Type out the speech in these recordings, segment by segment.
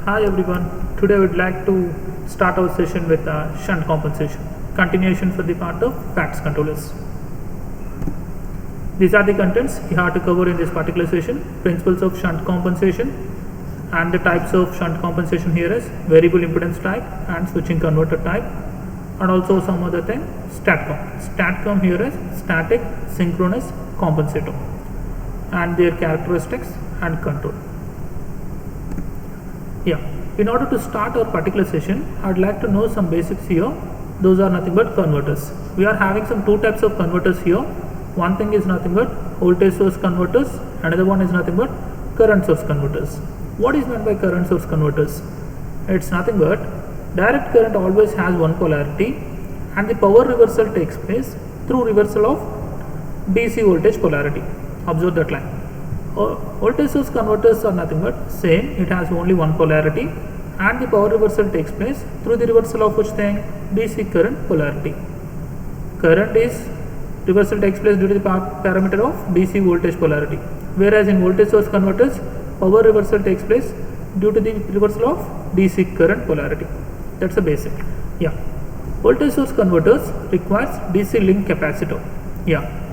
Hi everyone, today I would like to start our session with shunt compensation, continuation for the part of FACTS controllers. These are the contents we have to cover in this particular session: principles of shunt compensation and the types of shunt compensation here is variable impedance type and switching converter type, and also some other thing, Statcom. Statcom here is static synchronous compensator and their characteristics and control. In order to start our particular session, I would like to know some basics here. Those are nothing but converters. We are having some two types of converters here. One thing is nothing but voltage source converters, another one is nothing but current source converters. What is meant by current source converters? It's nothing but direct current always has one polarity and the power reversal takes place through reversal of DC voltage polarity. Observe that line. Voltage source converters are nothing but same, it has only one polarity and the power reversal takes place through the reversal of which thing? DC current polarity. Current is reversal takes place due to the parameter of DC voltage polarity, whereas in voltage source converters power reversal takes place due to the reversal of DC current polarity. That's the basic. Voltage source converters requires DC link capacitor.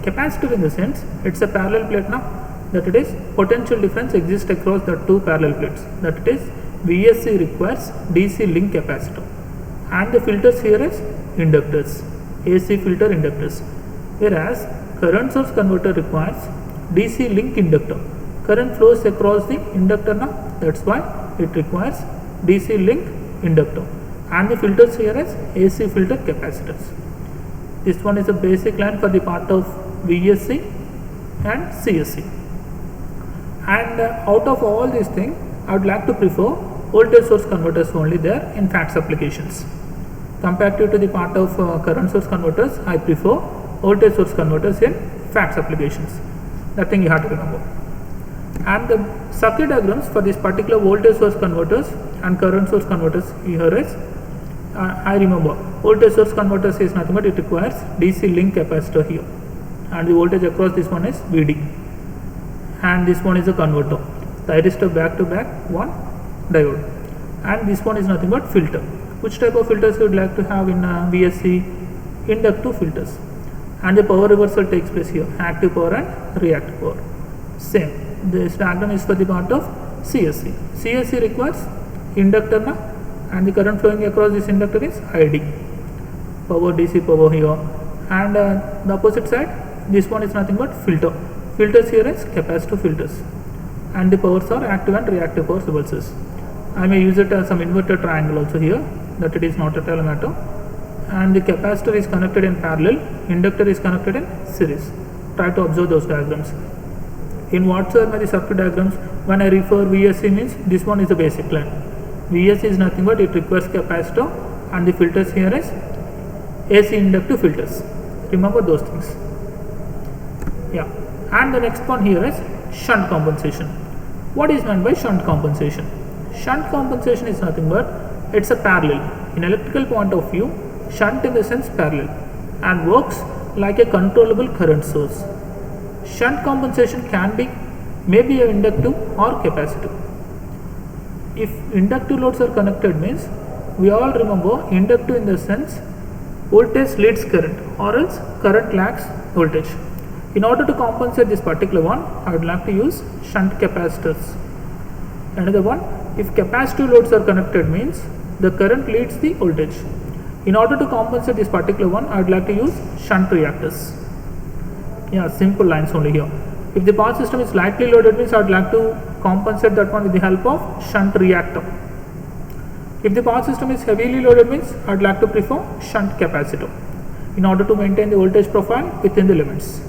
Capacitor in the sense it's a parallel plate now, that it is potential difference exists across the two parallel plates, that it is VSC requires DC link capacitor, and the filters here is inductors, AC filter inductors, whereas current source converter requires DC link inductor. Current flows across the inductor now, that's why it requires DC link inductor, and the filters here is AC filter capacitors. This one is a basic line for the part of VSC and CSC. And out of all these things, I would like to prefer voltage source converters only there in FACTS applications. Comparative to the part of current source converters, I prefer voltage source converters in FACTS applications. That thing you have to remember. And the circuit diagrams for this particular voltage source converters and current source converters here is, I remember voltage source converters is nothing but it requires DC link capacitor here, and the voltage across this one is VD. And this one is a converter, Thyristor back to back one diode, and this one is nothing but filter. Which type of filters you would like to have in VSC? Inductive filters, and the power reversal takes place here, active power and reactive power. Same, this diagram is for the part of CSC. CSC requires inductor now, and the current flowing across this inductor is ID, power DC power here, and the opposite side, this one is nothing but filter. Filters here is capacitor filters, and the powers are active and reactive power reversals. I may use it as some inverted triangle also here, that it is not at all a matter. And the capacitor is connected in parallel, inductor is connected in series. Try to observe those diagrams. In whatsoever the circuit diagrams, when I refer VSC means this one is the basic line. VSC is nothing but it requires capacitor, and the filters here is AC inductive filters. Remember those things. And the next one here is shunt compensation. What is meant by shunt compensation? Shunt compensation is nothing but it's a parallel. In electrical point of view, shunt in the sense parallel and works like a controllable current source. Shunt compensation may be an inductive or capacitive. If inductive loads are connected means, we all remember inductive in the sense voltage leads current or else current lags voltage. In order to compensate this particular one, I would like to use shunt capacitors. Another one, if capacitive loads are connected means the current leads the voltage. In order to compensate this particular one, I would like to use shunt reactors. Simple lines only here. If the power system is lightly loaded means I would like to compensate that one with the help of shunt reactor. If the power system is heavily loaded means I would like to prefer shunt capacitor in order to maintain the voltage profile within the limits.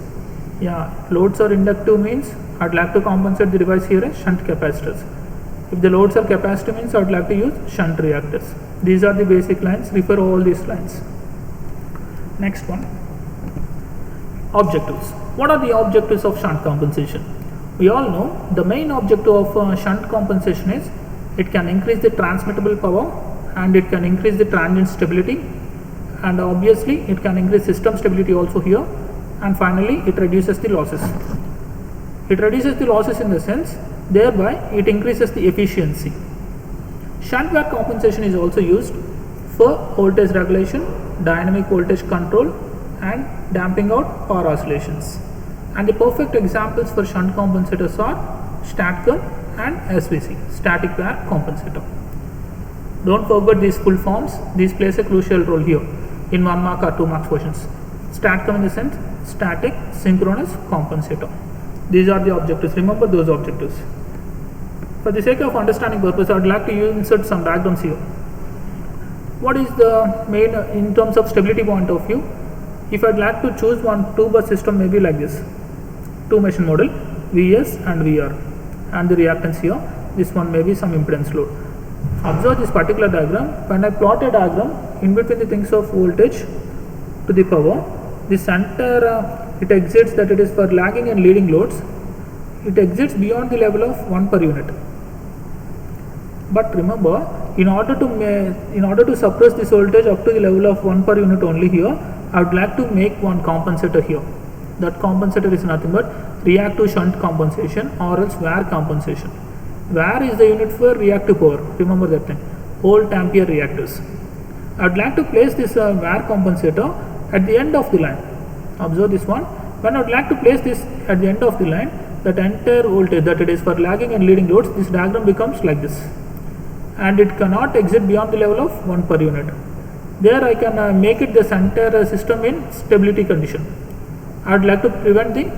Loads are inductive means I would like to compensate the device here as shunt capacitors. If the loads are capacitive means I would like to use shunt reactors. These are the basic lines, refer all these lines. Next one, objectives. What are the objectives of shunt compensation? We all know the main objective of shunt compensation is it can increase the transmittable power and it can increase the transient stability, and obviously it can increase system stability also here, and finally it reduces the losses. It reduces the losses in the sense thereby it increases the efficiency. Shunt wire compensation is also used for voltage regulation, dynamic voltage control and damping out power oscillations. And the perfect examples for shunt compensators are Statcom and SVC, static wire compensator. Don't forget these full forms, these plays a crucial role here in 1 mark or 2 mark questions. Statcom in the sense static synchronous compensator. These are the objectives, remember those objectives. For the sake of understanding purpose, I would like to insert some diagrams here. What is the main in terms of stability point of view? If I would like to choose one 2-bus system, maybe like this, 2 machine model, Vs and Vr, and the reactance here, this one may be some impedance load. Observe this particular diagram. When I plot a diagram in between the things of voltage to the power, the center it exits, that it is for lagging and leading loads, it exits beyond the level of 1 per unit. But remember, in order to suppress this voltage up to the level of 1 per unit only here, I would like to make one compensator here. That compensator is nothing but reactive shunt compensation or else wire compensation. Wire is the unit for reactive power, remember that thing, volt ampere reactors. I would like to place this wire compensator at the end of the line. Observe this one. When I would like to place this at the end of the line, that entire voltage, that it is for lagging and leading loads, this diagram becomes like this, and it cannot exit beyond the level of 1 per unit. There I can make it the entire system in stability condition. I would like to prevent the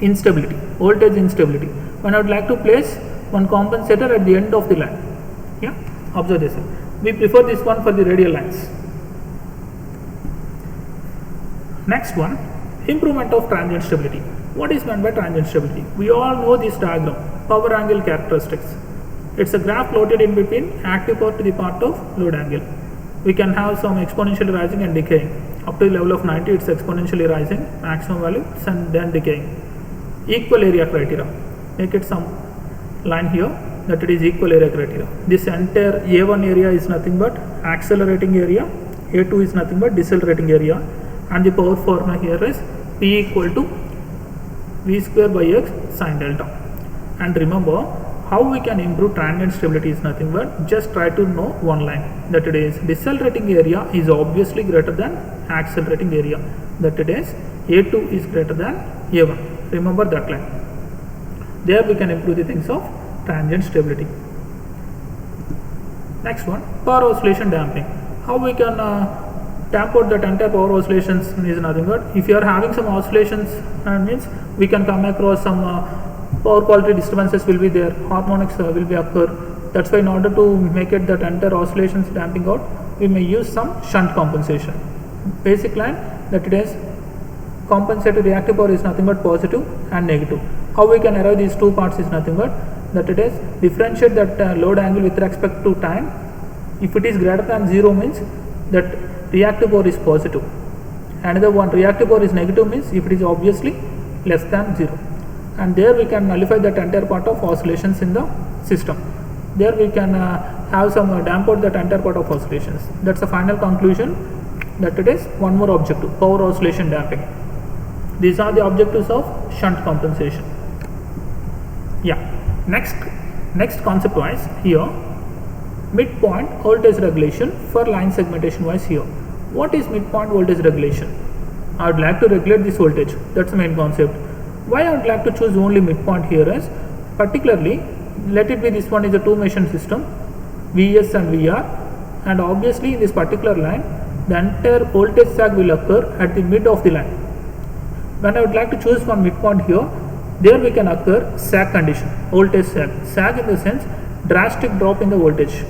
instability, voltage instability. When I would like to place one compensator at the end of the line. Yeah, observe this. We prefer this one for the radial lines. Next one, improvement of transient stability. What is meant by transient stability? We all know this diagram, power angle characteristics. It's a graph plotted in between active power to the part of load angle. We can have some exponentially rising and decaying. Up to the level of 90, it's exponentially rising, maximum value, and then decaying. Equal area criteria. Make it some line here, that it is equal area criteria. This entire A1 area is nothing but accelerating area, A2 is nothing but decelerating area, and the power formula here is P equal to V square by X sin delta. And remember, how we can improve transient stability is nothing but just try to know one line, that it is decelerating area is obviously greater than accelerating area, that it is A2 is greater than A1. Remember that line. There we can improve the things of transient stability. Next one, power oscillation damping. How we can damp out that entire power oscillations is nothing but if you are having some oscillations, means we can come across some power quality disturbances will be there, harmonics will be occur. That's why in order to make it that entire oscillations damping out, we may use some shunt compensation. Basic line, that it is compensated reactive power is nothing but positive and negative. How we can arrive these two parts is nothing but that it is differentiate that load angle with respect to time. If it is greater than 0 means that reactive power is positive. Another one, reactive power is negative means if it is obviously less than 0. And there we can nullify that entire part of oscillations in the system. There we can have some damp out that entire part of oscillations. That's the final conclusion, that it is one more objective, power oscillation damping. These are the objectives of shunt compensation. Yeah, next concept wise here, midpoint voltage regulation for line segmentation wise here. What is midpoint voltage regulation? I would like to regulate this voltage, that's the main concept. Why I would like to choose only midpoint here is, particularly let it be this one is a 2 machine system, Vs and Vr, and obviously in this particular line the entire voltage sag will occur at the mid of the line. When I would like to choose one midpoint here, there we can occur sag condition, voltage sag. Sag in the sense drastic drop in the voltage.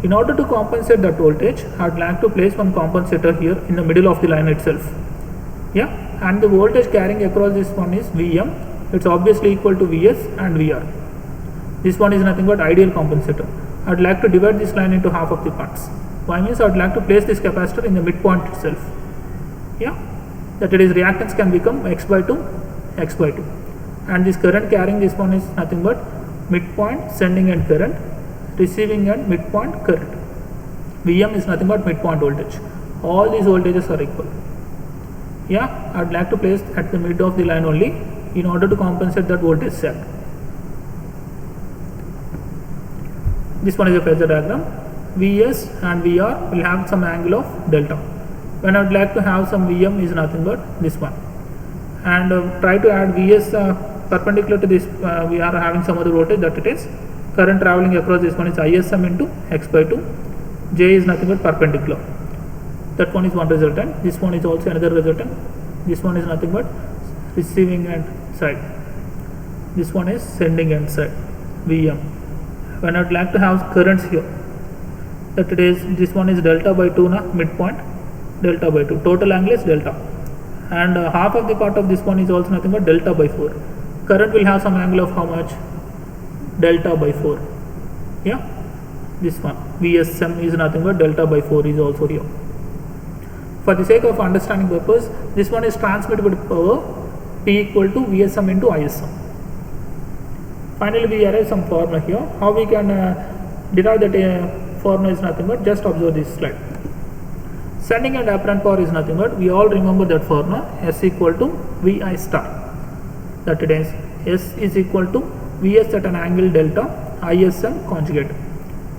In order to compensate that voltage, I would like to place one compensator here in the middle of the line itself. Yeah, and the voltage carrying across this one is Vm. It's obviously equal to Vs and Vr. This one is nothing but ideal compensator. I would like to divide this line into half of the parts. Why means I would like to place this capacitor in the midpoint itself. Yeah, that it is reactance can become x by 2, and this current carrying this one is nothing but midpoint sending end current, receiving end midpoint current. Vm is nothing but midpoint voltage. All these voltages are equal. Yeah, I would like to place at the mid of the line only in order to compensate that voltage sag. This one is a phasor diagram. Vs and Vr will have some angle of delta. When I would like to have some Vm is nothing but this one. And try to add Vs perpendicular to this, we are having some other voltage, that it is current traveling across this one is ISM into x by 2. J is nothing but perpendicular. That one is one resultant. This one is also another resultant. This one is nothing but receiving end side. This one is sending end side, Vm. When I would like to have currents here, that it is, this one is delta by 2 na midpoint, delta by 2. Total angle is delta. And half of the part of this one is also nothing but delta by 4. Current will have some angle of how much? Delta by 4. Yeah, this one Vsm is nothing but delta by 4 is also here. For the sake of understanding purpose, this one is transmittable power P equal to Vsm into ISM. Finally, we arrive some formula here. How we can derive that formula is nothing but just observe this slide. Sending and apparent power is nothing but, we all remember that formula, S equal to Vi star. That it is, S is equal to Vs at an angle delta, ISM conjugate.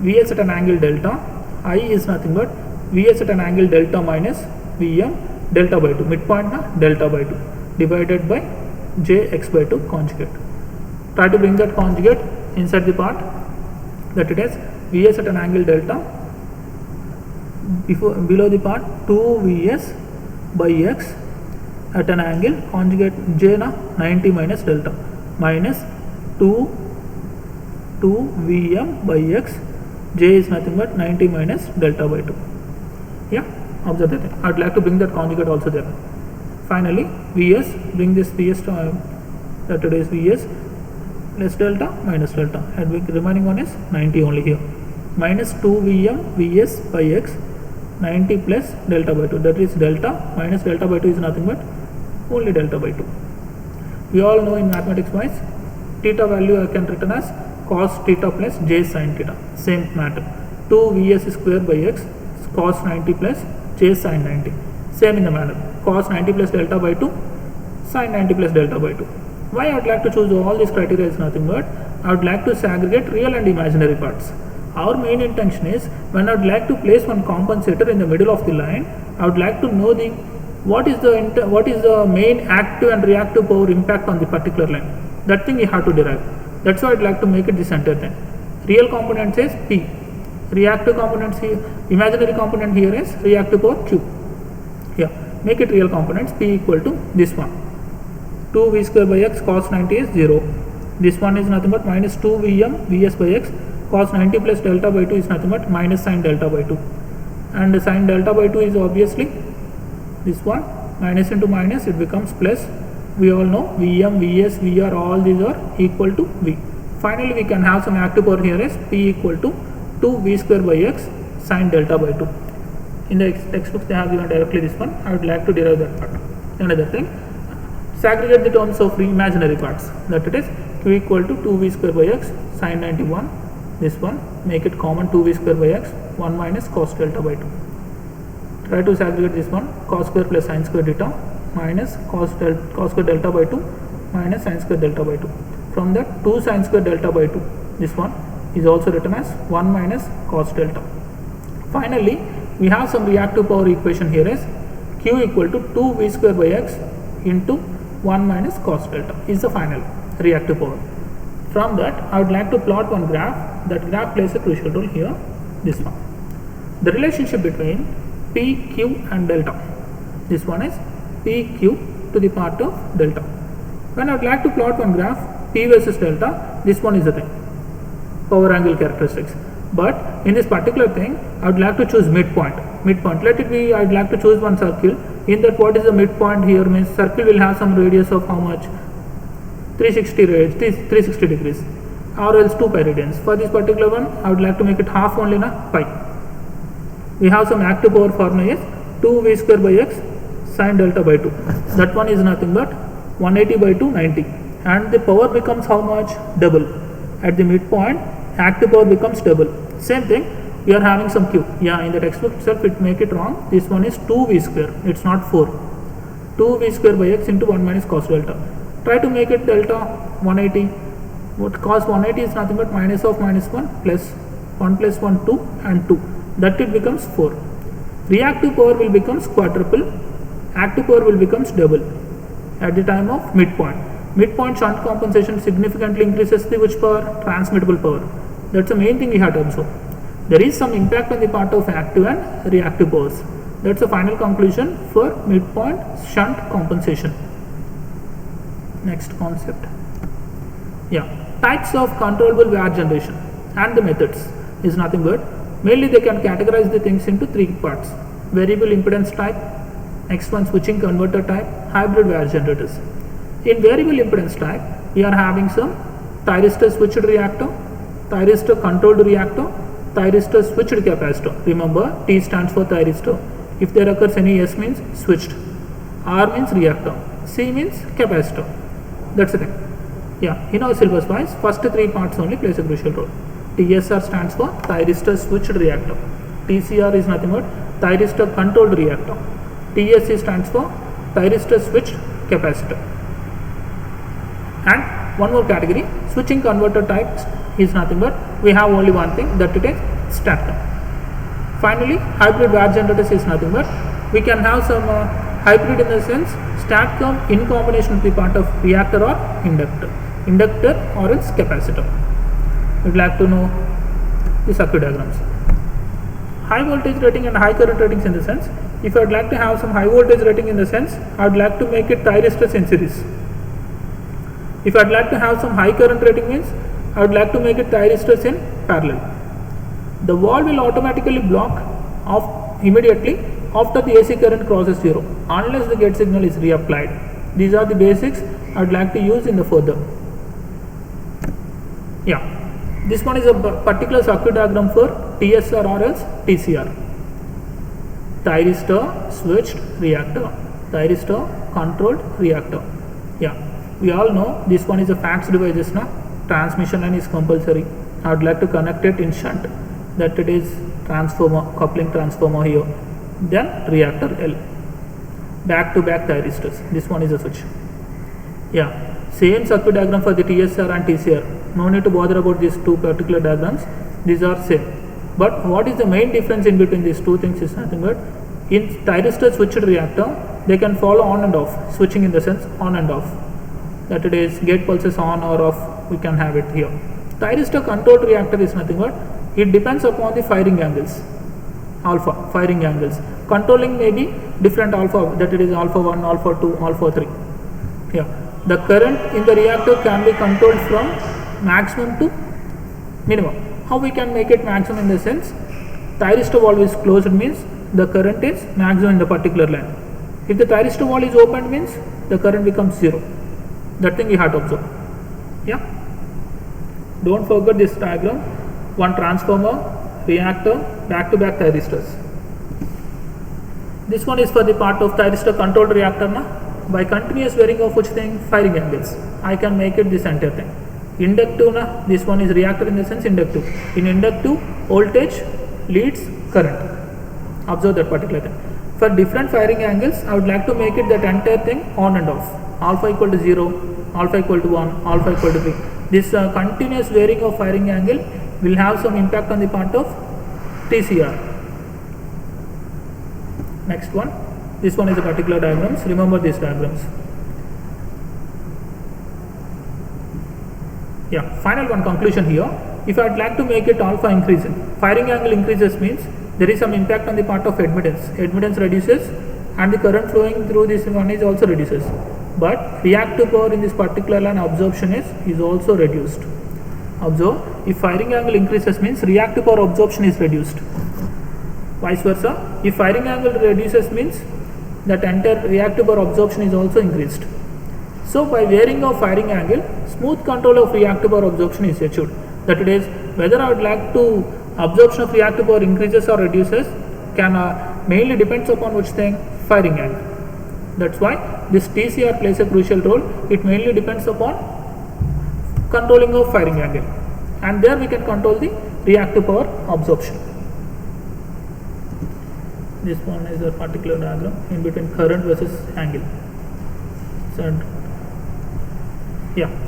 Vs at an angle delta, I is nothing but Vs at an angle delta minus Vm delta by 2, midpoint na delta by 2, divided by Jx by 2 conjugate. Try to bring that conjugate inside the part, that it is Vs at an angle delta, below the part 2 Vs by x at an angle conjugate J na 90 minus delta minus 2 Vm by x. J is nothing but 90 minus delta by 2. Yeah, observe that. I would like to bring that conjugate also there. Finally, Vs, bring this Vs to that it is Vs less delta minus delta, and the remaining one is 90 only here, minus 2 Vm Vs by x 90 plus delta by 2, that is delta minus delta by 2 is nothing but only delta by 2. We all know in mathematics wise, theta value I can written as cos theta plus j sin theta, same matter. 2 Vs square by x cos 90 plus j sin 90, same in the manner, cos 90 plus delta by 2 sin 90 plus delta by 2. Why I would like to choose all these criteria is nothing but, I would like to segregate real and imaginary parts. Our main intention is, when I would like to place one compensator in the middle of the line, I would like to know what is the main active and reactive power impact on the particular line. That thing we have to derive. That's why I would like to make it the center thing. Real component is P. Reactive components here, imaginary component here is reactive power Q. Here, make it real components, P equal to this one. 2 V square by x cos 90 is 0. This one is nothing but minus 2 Vm Vs by x cos 90 plus delta by 2 is nothing but minus sin delta by 2. And sin delta by 2 is obviously this one, minus into minus it becomes plus. We all know Vm, Vs, Vr, all these are equal to V. Finally, we can have some active power here is P equal to 2 V square by x sin delta by 2. In the textbooks they have given directly this one. I would like to derive that part. Another thing, segregate the terms of imaginary parts, that it is Q equal to 2 V square by x sin 91. This one, make it common 2 V square by x 1 minus cos delta by 2. Try to segregate this one, cos square plus sin square theta minus cos square delta by 2 minus sin square delta by 2. From that 2 sin square delta by 2, this one is also written as 1 minus cos delta. Finally, we have some reactive power equation here as Q equal to 2 V square by x into 1 minus cos delta is the final reactive power. From that, I would like to plot one graph. That graph plays a crucial role here, this one. The relationship between P, Q and delta. This one is P, Q to the part of delta. When I would like to plot one graph, P versus delta, this one is the thing, power angle characteristics. But in this particular thing, I would like to choose midpoint. Let it be, I would like to choose one circle. In that, what is the midpoint here means circle will have some radius of how much? 360 degrees or else 2 pi radians. For this particular one, I would like to make it half only na pi. We have some active power formula is 2 V square by x sin delta by 2. That one is nothing but 180 by 2 90, and the power becomes how much? Double. At the midpoint, active power becomes double. Same thing, we are having some Q. Yeah, in the textbook itself it make it wrong. This one is 2 V square, it's not 4. 2 V square by x into 1 minus cos delta. Try to make it delta 180. What cos 180 is nothing but minus of minus 1 plus 1 plus 1 2 and 2, that it becomes 4. Reactive power will becomes quadruple, active power will becomes double at the time of midpoint. Midpoint shunt compensation significantly increases the which power? Transmittable power. That's the main thing we have to observe. There is some impact on the part of active and reactive powers. That's the final conclusion for midpoint shunt compensation. Next concept. Types of controllable wire generation and the methods is nothing but mainly they can categorize the things into 3 parts. Variable impedance type, next one switching converter type, hybrid wire generators. In variable impedance type, we are having some Thyristor switched reactor, Thyristor controlled reactor, Thyristor switched capacitor. Remember, T stands for Thyristor. If there occurs any S means switched, R means reactor, C means capacitor. That's the thing. In our syllabus wise, first 3 parts only plays a crucial role. TSR stands for Thyristor switched reactor. TCR is nothing but Thyristor controlled reactor. TSC stands for Thyristor switched capacitor. And one more category, switching converter type is nothing but we have only one thing, that it is Statcom. Finally, hybrid wire generators is nothing but we can have some hybrid in the sense Statcom in combination with the part of reactor or inductor or else capacitor. We would like to know the circuit diagrams. High voltage rating and high current ratings in the sense, if I would like to have some high voltage rating in the sense, I would like to make it Thyristor in series. If I would like to have some high current rating means, I would like to make it Thyristor in parallel. The wall will automatically block off immediately after the AC current crosses 0 unless the gate signal is reapplied. These are the basics I would like to use in the further. This one is a particular circuit diagram for TSR or else TCR. Thyristor switched reactor, Thyristor controlled reactor. We all know this one is a fax devices now. Transmission line is compulsory. I would like to connect it in shunt, that it is transformer, coupling transformer here. Then reactor L. Back to back thyristors. This one is a switch. Same circuit diagram for the TSR and TCR. No need to bother about these 2 particular diagrams. These are same. But what is the main difference in between these 2 things is nothing but in Thyristor switched reactor, they can follow on and off. Switching in the sense on and off. That it is gate pulses on or off. We can have it here. Thyristor controlled reactor is nothing but it depends upon the firing angles. Alpha firing angles. Controlling may be different alpha, that it is alpha 1, alpha 2, alpha 3. The current in the reactor can be controlled from maximum to minimum. How we can make it maximum in the sense, Thyristor valve is closed means the current is maximum in the particular line. If the Thyristor valve is opened means the current becomes 0. That thing you have to observe. Don't forget this diagram. One transformer, reactor, back to back thyristors. This one is for the part of Thyristor controlled reactor now. By continuous varying of which thing? Firing angles. I can make it this entire thing. Inductive na, this one is reactor in the sense inductive. In inductive, voltage leads current. Observe that particular thing. For different firing angles, I would like to make it that entire thing on and off. Alpha equal to 0, alpha equal to 1, alpha equal to 3. This continuous varying of firing angle will have some impact on the part of TCR. Next one. This one is a particular diagrams. Remember these diagrams. Final one conclusion here. If I would like to make it alpha increasing, firing angle increases means there is some impact on the part of admittance. Admittance reduces and the current flowing through this one is also reduces. But reactive power in this particular line absorption is also reduced. Observe, if firing angle increases means reactive power absorption is reduced. Vice versa, if firing angle reduces means that entire reactive power absorption is also increased. So by varying of firing angle, smooth control of reactive power absorption is achieved. That it is whether I would like to absorption of reactive power increases or reduces can mainly depends upon which thing? Firing angle. That's why this TCR plays a crucial role. It mainly depends upon controlling of firing angle, and there we can control the reactive power absorption. This one is a particular diagram in between current versus angle.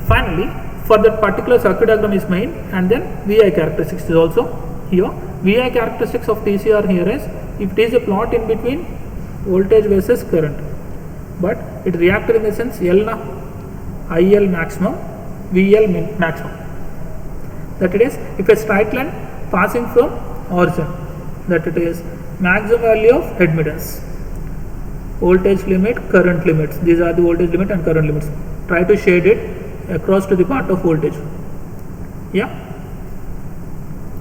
Finally, for that particular circuit diagram is main, and then VI characteristics is also here. VI characteristics of TCR here is, if it is a plot in between voltage versus current, but it reacted in the sense L na IL maximum, VL maximum. That it is, if a straight line passing from origin, that it is maximum value of admittance, voltage limit, current limits. These are the voltage limit and current limits. Try to shade it across to the part of voltage. Yeah,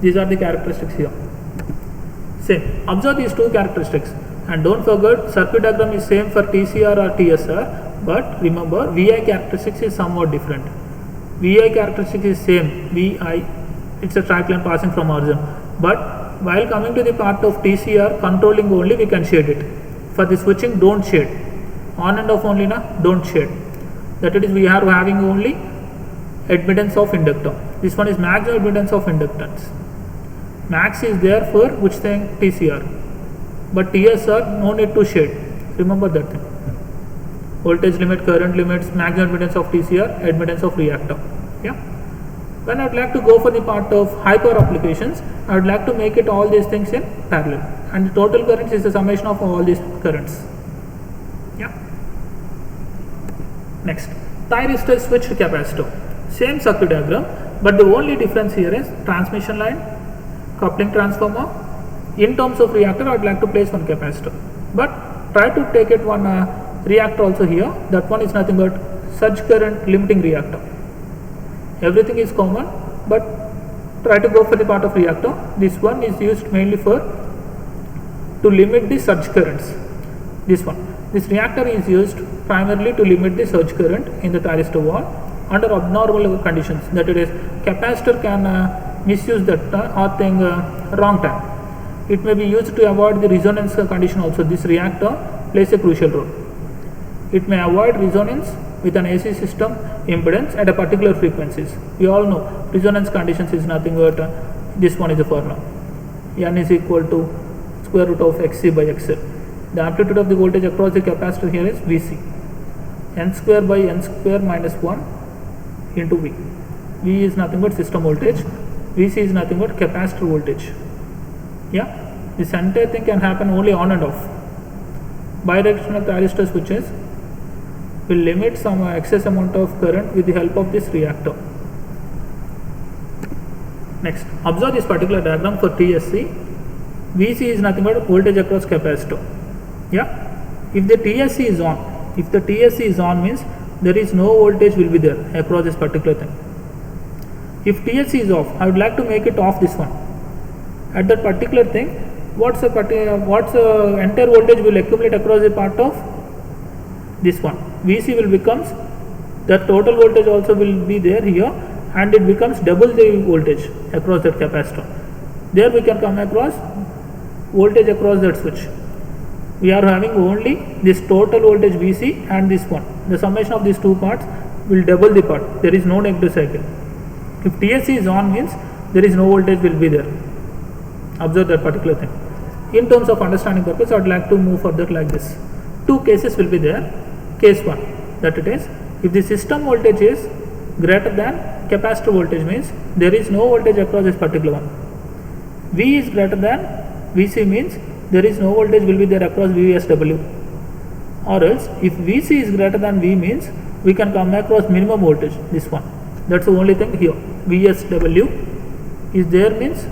these are the characteristics here. Same. Observe these two characteristics, and don't forget circuit diagram is same for TCR or TSR, but remember VI characteristics is somewhat different. VI characteristics is same, VI, it's a straight line passing from origin, but while coming to the part of TCR, controlling only, we can shade it. For the switching, don't shade. On and off only na, don't shade. That it is, we are having only admittance of inductor. This one is maximum admittance of inductance. Max is there for which thing? TCR. But TSR, no need to shade. Remember that thing. Voltage limit, current limits, maximum admittance of TCR, admittance of reactor. Yeah. When I would like to go for the part of high power applications, I would like to make it all these things in parallel, and the total currents is the summation of all these currents. Yeah. Next, Thyristor switched capacitor. Same circuit diagram, but the only difference here is transmission line, coupling transformer. In terms of reactor, I would like to place one capacitor, but try to take it one reactor also here. That one is nothing but surge current limiting reactor. Everything is common, but try to go for the part of reactor. This one is used mainly for to limit the surge currents. This reactor is used primarily to limit the surge current in the thyristor wall under abnormal conditions. That it is, capacitor can misuse that or thing wrong time. It may be used to avoid the resonance condition also. This reactor plays a crucial role. It may avoid resonance with an AC system impedance at a particular frequencies. We all know resonance conditions is nothing but this one is the formula. N is equal to square root of XC by XL. The amplitude of the voltage across the capacitor here is VC. N square by N square minus 1 into V. V is nothing but system voltage. VC is nothing but capacitor voltage. Yeah, this entire thing can happen only on and off. Bidirectional thyristor switches will limit some excess amount of current with the help of this reactor. Next, observe this particular diagram for TSC. VC is nothing but voltage across capacitor. Yeah, if the TSC is on, means there is no voltage will be there across this particular thing. If TSC is off, I would like to make it off this one. At that particular thing, what's the entire voltage will accumulate across the part of this one. VC will becomes, the total voltage also will be there here, and it becomes double the voltage across that capacitor. There we can come across voltage across that switch. We are having only this total voltage VC and this one. The summation of these two parts will double the part. There is no negative cycle. If TSC is on, means there is no voltage will be there. Observe that particular thing. In terms of understanding purpose, I would like to move further like this. Two cases will be there. Case 1, that it is, if the system voltage is greater than capacitor voltage, means there is no voltage across this particular one. V is greater than VC, means there is no voltage will be there across VSW. Or else, if VC is greater than V, means we can come across minimum voltage, this one. That's the only thing here. VSW is there, means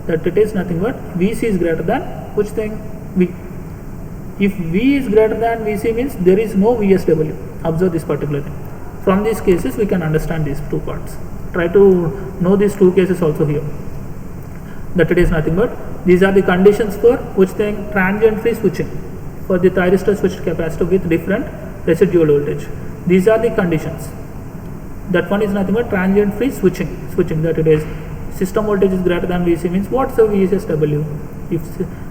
that it is nothing but VC is greater than which thing? V. If V is greater than VC, means there is no VSW. Observe this particular thing. From these cases, we can understand these two parts. Try to know these two cases also here. That it is nothing but these are the conditions for which thing? Transient free switching for the thyristor switched capacitor with different residual voltage. These are the conditions. That one is nothing but transient free switching. That it is, system voltage is greater than VC, means what's the VSW? If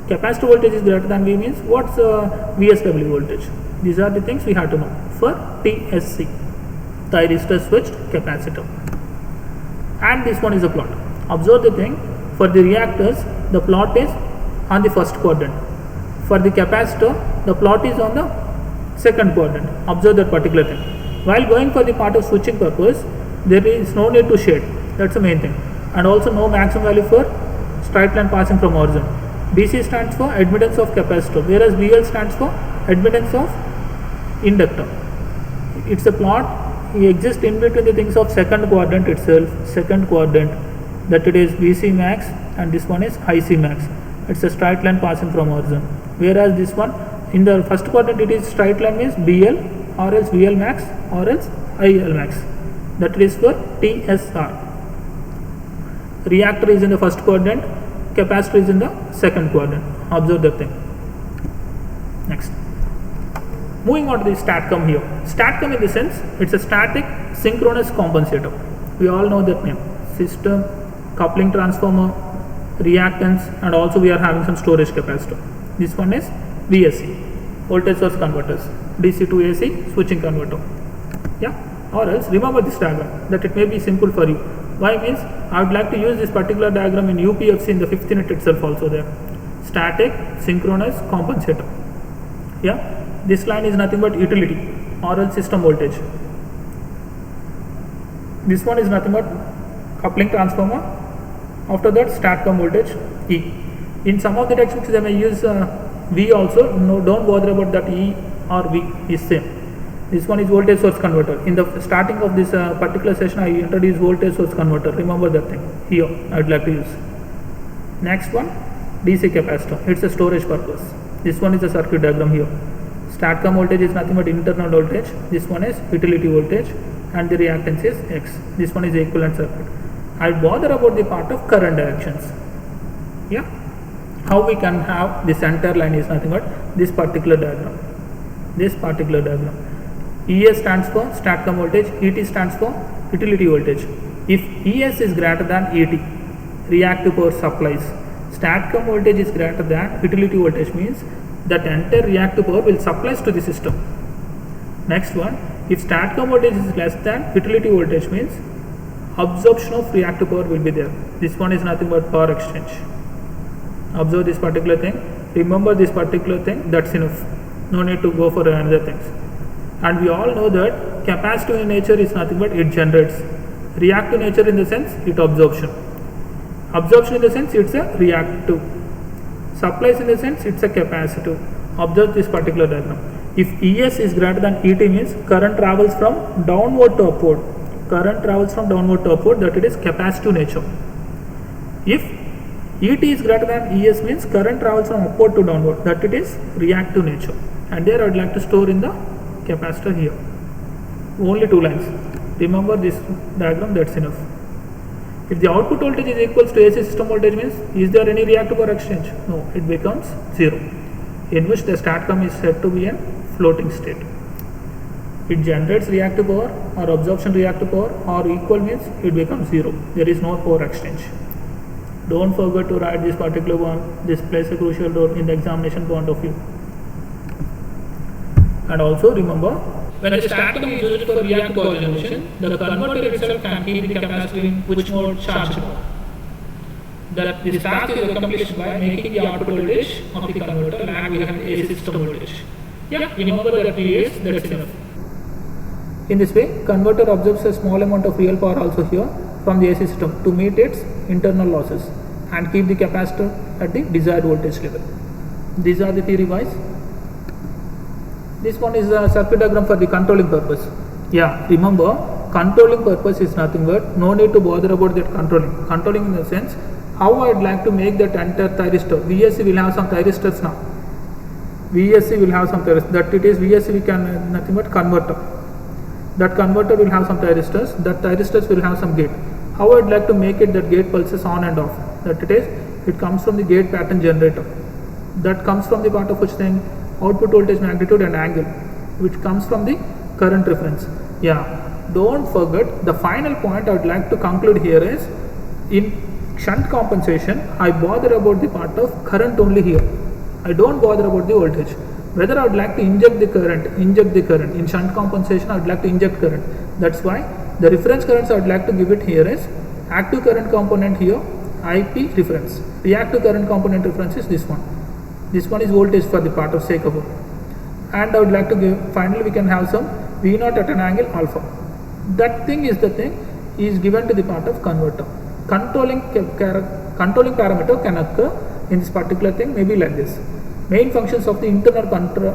capacitor voltage is greater than V, means what's VSW voltage? These are the things we have to know for TSC, thyristor switched capacitor. And this one is a plot. Observe the thing, for the reactors, the plot is on the first quadrant. For the capacitor, the plot is on the second quadrant. Observe that particular thing. While going for the part of switching purpose, there is no need to shade. That's the main thing. And also no maximum value for straight line passing from origin. DC stands for admittance of capacitor, whereas BL stands for admittance of inductor. It's a plot, it exists in between the things of second quadrant itself, second quadrant, that it is VC max and this one is IC max. It's a straight line passing from origin. Whereas this one, in the first quadrant it is straight line means BL or else VL max or else IL max. That is for TSR. Reactor is in the first quadrant, capacitor is in the second quadrant. Observe that thing. Next. Moving on to the Statcom here. Statcom in the sense, it's a static synchronous compensator. We all know that name. System, coupling transformer, reactance, and also we are having some storage capacitor. This one is VSC, voltage source converters, DC to AC switching converter. Yeah, or else remember this diagram, that it may be simple for you. Why means I would like to use this particular diagram in UPFC in the 5th unit itself also there. Static synchronous compensator. Yeah, this line is nothing but utility or else system voltage. This one is nothing but coupling transformer. After that, Statcom voltage E. In some of the textbooks they may use V also. No, don't bother about that. E or V is same. This one is voltage source converter. In the starting of this particular session, I introduced voltage source converter. Remember that thing. Here, I would like to use. Next one, DC capacitor. It's a storage purpose. This one is a circuit diagram here. Statcom voltage is nothing but internal voltage. This one is utility voltage, and the reactance is X. This one is the equivalent circuit. I bother about the part of current directions. Yeah, how we can have this entire line is nothing but this particular diagram. This particular diagram. ES stands for Statcom voltage, ET stands for utility voltage. If ES is greater than ET, reactive power supplies. Statcom voltage is greater than utility voltage means that entire reactive power will supplies to the system. Next one, if Statcom voltage is less than utility voltage means absorption of reactive power will be there. This one is nothing but power exchange. Observe this particular thing. Remember this particular thing. That's enough. No need to go for another things. And we all know that capacitive in nature is nothing but it generates. Reactive nature in the sense it absorption. Absorption in the sense it's a reactive. Supplies in the sense it's a capacitive. Observe this particular diagram. If ES is greater than ET means current travels from downward to upward. Current travels from downward to upward, that it is capacitive nature. If ET is greater than ES means current travels from upward to downward, that it is reactive nature. And there I would like to store in the capacitor here. Only two lines. Remember this diagram, that's enough. If the output voltage is equals to AC system voltage means, is there any reactive power exchange? No, it becomes 0, in which the Statcom is said to be in floating state. It generates reactive power or absorption reactive power, or equal means it becomes 0. There is no power exchange. Don't forget to write this particular one. This plays a crucial role in the examination point of view. And also remember, when the Statcom is used for reactive power generation, the converter itself can keep the capacitor in which mode charged mode. That this task is accomplished by making the output voltage of the converter lag behind AC system voltage. Yeah, remember that periods, that's enough. In this way, converter absorbs a small amount of real power also here from the AC system to meet its internal losses and keep the capacitor at the desired voltage level. These are the theory wise. This one is a circuit diagram for the controlling purpose. Yeah, remember, controlling purpose is nothing but no need to bother about that controlling. Controlling in the sense, how I would like to make that entire Thyristor. VSC will have some Thyristors now. VSC will have some Thyristors. That it is VSC we can nothing but converter. That converter will have some Thyristors. That Thyristors will have some gate. How I would like to make it that gate pulses on and off. That it is, it comes from the gate pattern generator. That comes from the part of which thing, output voltage magnitude and angle, which comes from the current reference. Yeah, don't forget the final point I would like to conclude here is, in shunt compensation I bother about the part of current only here. I don't bother about the voltage. Whether I would like to inject the current. In shunt compensation I would like to inject current. That's why the reference currents I would like to give it here is active current component here, IP reference. Reactive current component reference is this one. This one is voltage for the part of sake of it. And I would like to give, finally we can have some V0 at an angle alpha. That thing is the thing is given to the part of converter. Controlling controlling parameter can occur in this particular thing, maybe like this. Main functions of the internal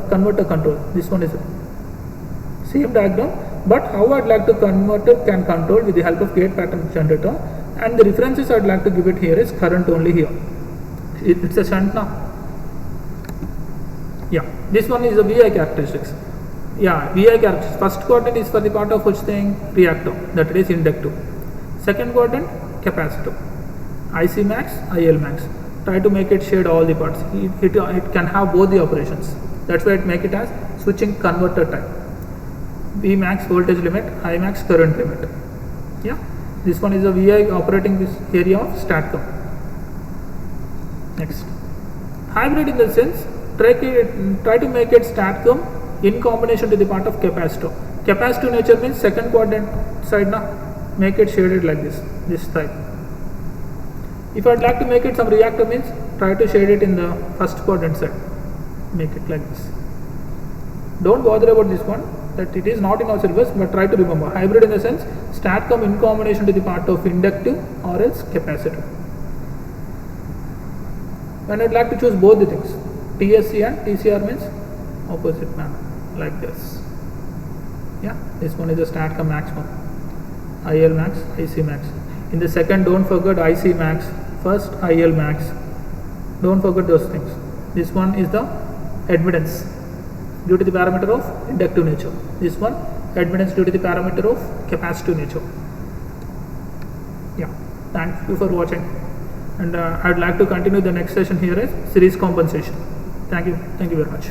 converter control. This one is same diagram, but how I'd like to converter can control with the help of gate pattern generator, and the references I'd like to give it here is current only here. It's a shunt now. Yeah, this one is the VI characteristics. Yeah, VI characteristics. First quadrant is for the part of which thing? Reactor, that is inductive. Second quadrant, capacitor. IC max, IL max. Try to make it shade all the parts. It can have both the operations. That's why it make it as switching converter type. V max voltage limit, I max current limit. Yeah, this one is a VI operating this area of Statcom. Next, hybrid in the sense, try to make it Statcom in combination to the part of capacitor. Capacitive nature means second quadrant side now, make it shaded like this type. If I'd like to make it some reactor means, try to shade it in the first quadrant side, make it like this. Don't bother about this one, that it is not in our syllabus, but try to remember. Hybrid in the sense, Statcom in combination to the part of inductive or else capacitor. When I'd like to choose both the things, TSC and TCR means opposite manner, like this. Yeah, this one is the Statcom maximum, IL max, IC max. In the second, don't forget IC max, first IL max, don't forget those things. This one is the admittance due to the parameter of inductive nature. This one, admittance due to the parameter of capacitive nature. Yeah, thank you for watching, and I'd like to continue the next session here is series compensation. Thank you very much.